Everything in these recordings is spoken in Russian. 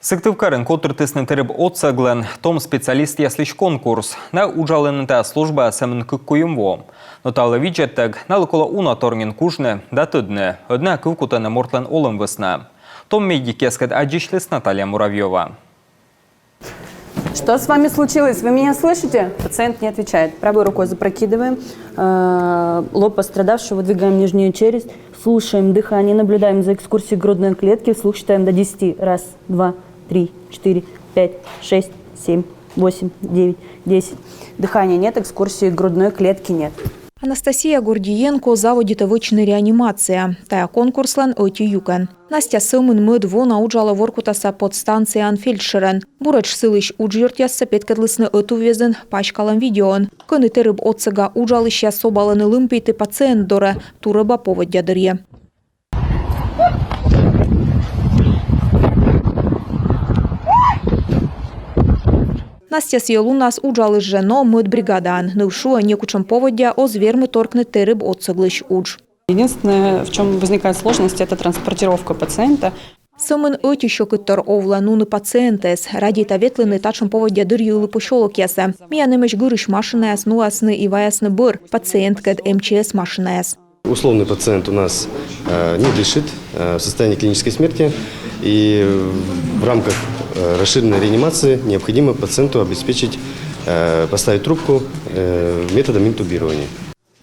Сыктывкарын колтыртысны тіріп отсаглен, том специалист яслыш конкурс. На уджалынында служба сәмін күккуымво. Ноталы виджеттік, налыкола уна торген кужны, да тыдны, одна күкутаны мортлен олым высна. Том медик ескет аджишлес Наталья Муравьева. Что с вами случилось? Вы меня слышите? Пациент не отвечает. Правой рукой запрокидываем, лоб пострадавшего, выдвигаем нижнюю челюсть, слушаем дыхание, наблюдаем за экскурсией грудной клетки, вслух считаем до 10. Раз, два, 3, 4, 5, 6, 7, 8, 9, 10. Дыхания нет, экскурсии грудной клетки нет. Анастасия Гордиенко заводит вычная реанимация. Тая конкурслан ойти юкен. Настя сымын мыд вона уджала воркутаса подстанциян фельдшерен. Бурач сылыш уджиртясса петкадлысны өту везен пачкалан видеон. Кыны терыб отсыга уджалыща собаланы лымпейты пациент доре. Турыба поводдядырье. Настя сьелу нас уджали жено мыд бригадан. Нывшуа некучам поводя озвермы торкны терыб отсыглыш удж. Единственное, в чем возникает сложность, это транспортировка пациента. Сымын өти шокыттар овла нуны пациентес. Ради таветлыны тачым поводя дырьюлы пошолок яса. Миянымыш гырыш машинаяс, нуасны и ваясны быр. Пациент кэд МЧС машинаяс. Условный пациент у нас не дышит, в состоянии клинической смерти. И в рамках расширенной реанимации необходимо пациенту обеспечить, поставить трубку методом интубирования.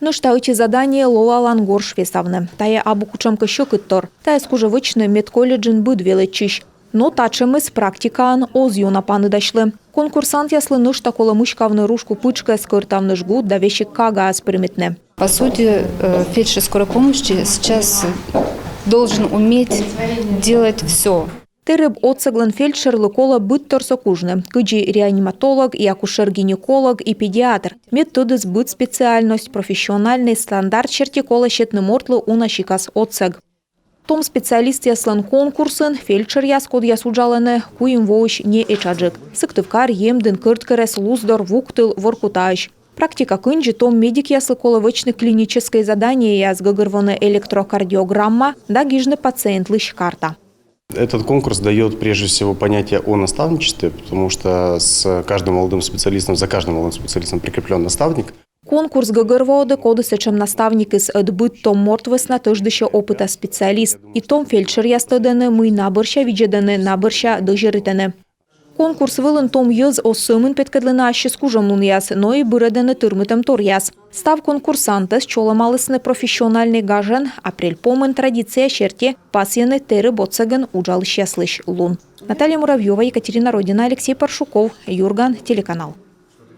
Но что эти задания лолалан горш весавны. Тая абукучам кыщокыттор. Тая скужевычны медколледжин быд величищ. Но тачем из практикаан озью на паны дошлы. Конкурсант яслы нуш такола мышкавны ружку пычка скыртавны жгут да вещи кагаас приметны. По сути, фельдшер скорой помощи сейчас должен уметь делать все. Тереб отсаглан фельдшер лыкола быт торсокужны. Кыджи реаниматолог и акушер-гинеколог и педиатр. Методыз быт специальность, профессиональный стандарт чертикола щетны мортлы унашикас отсаг. Том специалист яслан конкурсын, фельдшер яскод ясуджаланы, куим воуш не эчаджик. Сыктывкар емдын кырткерес луздор вуктыл воркутааш. Практика кынджи том медик яслы коловычны клиническое задание яз гагырваны электрокардиограмма, да гижны пациент лыщ карта. Этот конкурс дает прежде всего понятие о наставничестве, потому что с каждым молодым специалистом, за каждым молодым специалистом прикреплен наставник. Конкурс гагырводы кодысычем наставник из отбыт том мортвыс на тыждыще опыта специалист. И том фельдшер ястыдыны мы набырща виджедыны набырща дыжырытыны. Конкурс вылын том йыз о сымын петкадлына аще скужам нун яс, но и бырыдыны тырмытым тор яс. Став конкурсантес чоламалысны профессиональный гажен, апрель помын традиция черте пасьяны теры боцаген уджалыш яслыш лун. Наталья Муравьева, Екатерина Родина, Алексей Паршуков, Юрган, телеканал.